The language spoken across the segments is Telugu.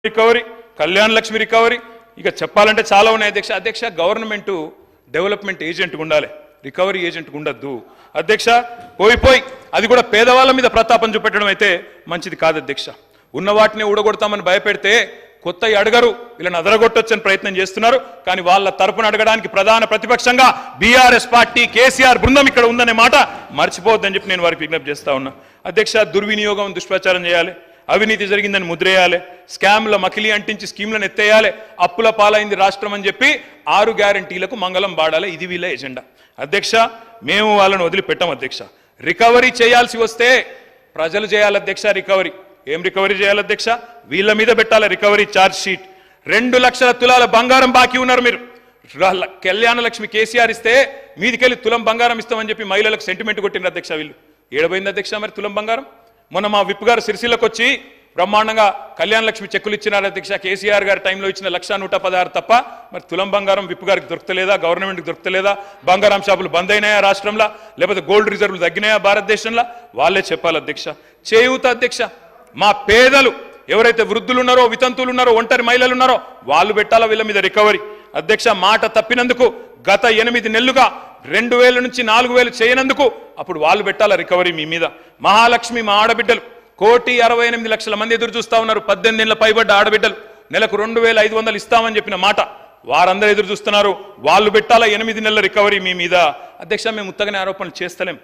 రికవరీ, కళ్యాణ లక్ష్మి రికవరీ, ఇక చెప్పాలంటే చాలా ఉన్నాయి అధ్యక్ష. అధ్యక్ష గవర్నమెంట్ డెవలప్మెంట్ ఏజెంట్ ఉండాలి, రికవరీ ఏజెంట్ ఉండద్దు అధ్యక్ష. పోయి అది కూడా పేదవాళ్ళ మీద ప్రతాపం చూపెట్టడం అయితే మంచిది కాదు అధ్యక్ష. ఉన్న వాటిని ఊడగొడతామని భయపెడితే కొత్త అడగరు, వీళ్ళని అదరగొట్టొచ్చని ప్రయత్నం చేస్తున్నారు. కానీ వాళ్ళ తరపున అడగడానికి ప్రధాన ప్రతిపక్షంగా బీఆర్ఎస్ పార్టీ కేసీఆర్ బృందం ఇక్కడ ఉందనే మాట మర్చిపోవద్దని చెప్పి నేను వారికి విజ్ఞప్తి చేస్తా ఉన్నా అధ్యక్ష. దుర్వినియోగం, దుష్ప్రచారం చేయాలి, అవినీతి జరిగిందని ముద్రేయాలి, స్కామ్ల మకిలి అంటించి స్కీమ్లను ఎత్తేయాలి, అప్పుల పాలైంది రాష్ట్రం అని చెప్పి 6 గ్యారంటీలకు మంగళం పాడాలి. ఇది వీళ్ళ ఎజెండా అధ్యక్ష. మేము వాళ్ళని వదిలిపెట్టాం అధ్యక్ష. రికవరీ చేయాల్సి వస్తే ప్రజలు చేయాలి అధ్యక్ష. రికవరీ ఏం రికవరీ చేయాలి అధ్యక్ష? వీళ్ళ మీద పెట్టాలి రికవరీ ఛార్జ్ షీట్. 2 లక్షల తులాల బంగారం బాకీ ఉన్నారు మీరు. కళ్యాణ లక్ష్మి కేసీఆర్ ఇస్తే మీదికెళ్ళి తులం బంగారం ఇస్తామని చెప్పి మహిళలకు సెంటిమెంట్ కొట్టినారు అధ్యక్ష. వీళ్ళు ఏడబోయింది అధ్యక్ష మరి తులం బంగారం? మొన్న మా విప్ గారు సిరిసిల్లకు వచ్చి బ్రహ్మాండంగా కళ్యాణ లక్ష్మి చెక్కులు ఇచ్చినారు అధ్యక్ష. కేసీఆర్ గారి టైంలో ఇచ్చిన 1,116 తప్ప మరి తులం బంగారం విప్ గారికి దొరకలేదా? గవర్నమెంట్కి దొరకలేదా? బంగారం షాపులు బంద్ అయినాయా రాష్ట్రంలో? లేకపోతే గోల్డ్ రిజర్వులు తగ్గినాయా భారతదేశంలో? వాళ్ళే చెప్పాలి అధ్యక్ష. చేయూత అధ్యక్ష, మా పేదలు ఎవరైతే వృద్ధులు ఉన్నారో, వితంతువులు ఉన్నారో, ఒంటరి మహిళలు ఉన్నారో వాళ్ళు పెట్టాలా వీళ్ళ మీద రికవరీ అధ్యక్ష. మాట తప్పినందుకు గత 8 నెలలుగా 2,000 నుంచి 4,000 చేయనందుకు అప్పుడు వాళ్ళు పెట్టాలా రికవరీ మీ మీద. మహాలక్ష్మి మా ఆడబిడ్డలు 1,68,00,000 మంది ఎదురు చూస్తా ఉన్నారు. 18 ఏళ్ల పైబడ్డ ఆడబిడ్డలు నెలకు 2,500 ఇస్తామని చెప్పిన మాట వారందరూ ఎదురు చూస్తున్నారు. వాళ్ళు పెట్టాలా 8 నెలల రికవరీ మీ మీద అధ్యక్ష. మేము ఉత్తగానే ఆరోపణలు చేస్తలేం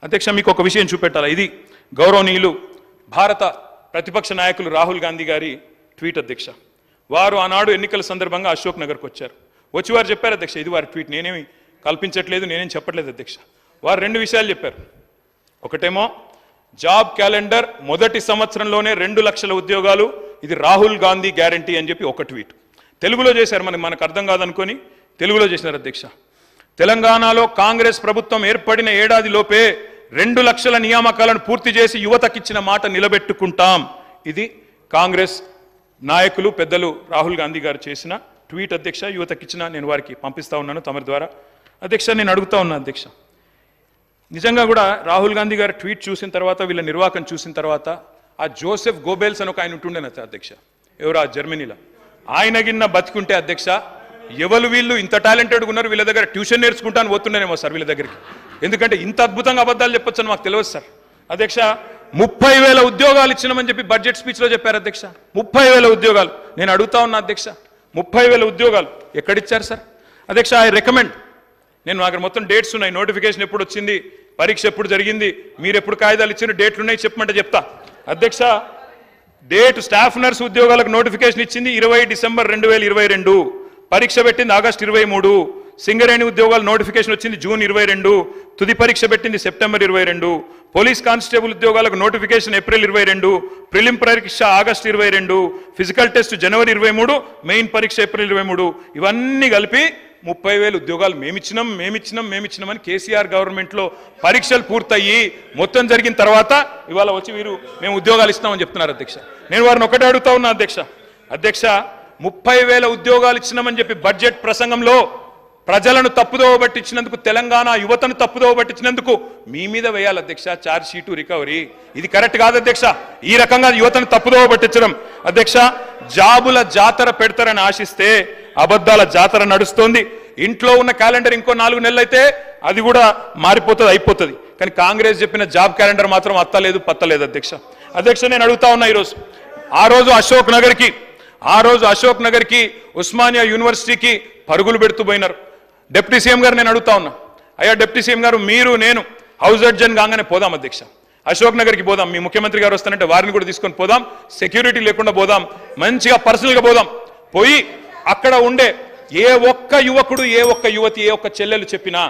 అధ్యక్ష. మీకు ఒక విషయం చూపెట్టాలా. ఇది గౌరవనీయులు భారత ప్రతిపక్ష నాయకులు రాహుల్ గాంధీ గారి ట్వీట్ అధ్యక్ష. వారు ఆనాడు ఎన్నికల సందర్భంగా అశోక్ నగర్కి వచ్చారు. వచ్చి వారు చెప్పారు అధ్యక్ష, ఇది వారి ట్వీట్, నేనేమి కల్పించట్లేదు, నేనేం చెప్పట్లేదు అధ్యక్ష. వారు 2 విషయాలు చెప్పారు. ఒకటేమో జాబ్ క్యాలెండర్ మొదటి సంవత్సరంలోనే 2 లక్షల ఉద్యోగాలు, ఇది రాహుల్ గాంధీ గ్యారంటీ అని చెప్పి ఒక ట్వీట్. తెలుగులో చేశారు, మనకు అర్థం కాదనుకొని తెలుగులో చేసినారు అధ్యక్ష. తెలంగాణలో కాంగ్రెస్ ప్రభుత్వం ఏర్పడిన ఏడాది లోపే 2 లక్షల నియామకాలను పూర్తి చేసి యువతకిచ్చిన మాట నిలబెట్టుకుంటాం. ఇది కాంగ్రెస్ నాయకులు పెద్దలు రాహుల్ గాంధీ గారు చేసిన ట్వీట్ అధ్యక్ష. యువతకిచ్చిన నేను వారికి పంపిస్తా ఉన్నాను తమరి ద్వారా అధ్యక్ష. నేను అడుగుతా ఉన్నా అధ్యక్ష, నిజంగా కూడా రాహుల్ గాంధీ గారు ట్వీట్ చూసిన తర్వాత, వీళ్ళ నిర్వాకం చూసిన తర్వాత, ఆ జోసెఫ్ గోబెల్స్ అని ఒక ఆయన ఉంటుండేన అధ్యక్ష, ఎవరు ఆ జర్మనీలో, ఆయన గిన్న బతికుంటే అధ్యక్ష ఎవరు వీళ్ళు ఇంత టాలెంటెడ్గా ఉన్నారు, వీళ్ళ దగ్గర ట్యూషన్ నేర్చుకుంటాను పోతుండేనేమో సార్ వీళ్ళ దగ్గరికి. ఎందుకంటే ఇంత అద్భుతంగా అబద్ధాలు చెప్పొచ్చని మాకు తెలియదు సార్ అధ్యక్ష. 30,000 ఉద్యోగాలు ఇచ్చినామని చెప్పి బడ్జెట్ స్పీచ్లో చెప్పారు అధ్యక్ష. 30,000 ఉద్యోగాలు. నేను అడుగుతా ఉన్నా అధ్యక్ష, 30,000 ఉద్యోగాలు ఎక్కడిచ్చారు సార్ అధ్యక్ష? ఐ రికమెండ్, నేను నాకు మొత్తం డేట్స్ ఉన్నాయి, నోటిఫికేషన్ ఎప్పుడు వచ్చింది, పరీక్ష ఎప్పుడు జరిగింది, మీరు ఎప్పుడు కాగితాలు ఇచ్చిన డేట్లు ఉన్నాయి చెప్పమంటే చెప్తా అధ్యక్ష. డేట్ స్టాఫ్ నర్స్ ఉద్యోగాలకు నోటిఫికేషన్ ఇచ్చింది 20 డిసెంబర్ 2022, పరీక్ష పెట్టింది ఆగస్టు 23, సింగరేణి ఉద్యోగాలు నోటిఫికేషన్ వచ్చింది జూన్ 22, తుది పరీక్ష పెట్టింది సెప్టెంబర్ 22, పోలీస్ కానిస్టేబుల్ ఉద్యోగాలకు నోటిఫికేషన్ ఏప్రిల్ 22, ప్రిలిమ్ పరీక్ష ఆగస్టు 22, ఫిజికల్ టెస్ట్ జనవరి 23, మెయిన్ పరీక్ష ఏప్రిల్ 23. ఇవన్నీ కలిపి 30,000 ఉద్యోగాలు మేమిచ్చినామని కేసీఆర్ గవర్నమెంట్లో పరీక్షలు పూర్తయ్యి మొత్తం జరిగిన తర్వాత ఇవాళ వచ్చి వీరు మేము ఉద్యోగాలు ఇస్తామని చెప్తున్నారు అధ్యక్ష. నేను వారిని ఒకటే అడుగుతా ఉన్నా అధ్యక్ష. 30,000 ఉద్యోగాలు ఇచ్చినామని చెప్పి బడ్జెట్ ప్రసంగంలో ప్రజలను తప్పుదోవ పట్టించినందుకు, తెలంగాణ యువతను తప్పుదోవ పట్టించినందుకు మీ మీద వేయాలి అధ్యక్ష ఛార్జ్ షీటు, రికవరీ. ఇది కరెక్ట్ కాదు అధ్యక్ష. ఈ రకంగా యువతను తప్పుదోవ పట్టించడం అధ్యక్ష. జాబుల జాతర పెడతారని ఆశిస్తే అబద్ధాల జాతర నడుస్తోంది. ఇంట్లో ఉన్న క్యాలెండర్ ఇంకో 4 నెలలు అయితే అది కూడా మారిపోతుంది, అయిపోతుంది. కానీ కాంగ్రెస్ చెప్పిన జాబ్ క్యాలెండర్ మాత్రం అత్తలేదు పత్తలేదు అధ్యక్ష. నేను అడుగుతా ఉన్నా, ఈరోజు ఆ రోజు అశోక్ నగర్కి ఉస్మానియా యూనివర్సిటీకి పరుగులు పెడుతూ పోయినారు. డిప్యూటీ సీఎం గారు నేను అడుగుతా ఉన్నా, అయ్యా డిప్యూటీ సీఎం గారు, మీరు నేను హౌస్ అడ్జన్ కాగానే పోదాం అధ్యక్ష, అశోక్ నగర్కి పోదాం, మీ ముఖ్యమంత్రి గారు వస్తానంటే వారిని కూడా తీసుకొని పోదాం, సెక్యూరిటీ లేకుండా పోదాం, మంచిగా పర్సనల్గా పోదాం. పోయి అక్కడ ఉండే ఏ ఒక్క యువకుడు, ఏ ఒక్క యువతి, ఏ ఒక్క చెల్లెలు చెప్పినా,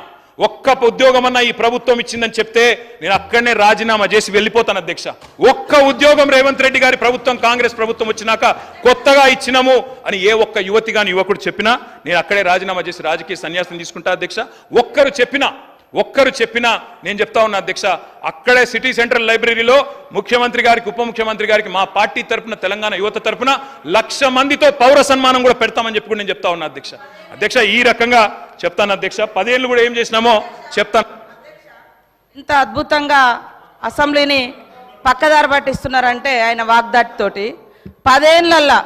ఒక్క ఉద్యోగం అన్నా ఈ ప్రభుత్వం ఇచ్చిందని చెప్తే నేను అక్కడనే రాజీనామా చేసి వెళ్ళిపోతాను అధ్యక్ష. ఒక్క ఉద్యోగం రేవంత్ రెడ్డి గారి ప్రభుత్వం, కాంగ్రెస్ ప్రభుత్వం వచ్చినాక కొత్తగా ఇచ్చినాము అని ఏ ఒక్క యువతి గాని యువకుడు చెప్పినా నేను అక్కడే రాజీనామా చేసి రాజకీయ సన్యాసం తీసుకుంటా అధ్యక్ష. ఒక్కరు చెప్పినా నేను చెప్తా ఉన్నా అధ్యక్ష, అక్కడే సిటీ సెంట్రల్ లైబ్రరీలో ముఖ్యమంత్రి గారికి, ఉప ముఖ్యమంత్రి గారికి మా పార్టీ తరపున, తెలంగాణ యువత తరపున 1,00,000 మందితో పౌర సన్మానం కూడా పెడతామని చెప్పి నేను చెప్తా ఉన్నా అధ్యక్ష. ఈ రకంగా చెప్తాను అధ్యక్ష. 10 ఏళ్ళు కూడా ఏం చేసినామో చెప్తాను. ఇంత అద్భుతంగా అసెంబ్లీని పక్కదారి పట్టిస్తున్నారంటే ఆయన వాగ్దాటితోటి 10 ఏళ్లల్లా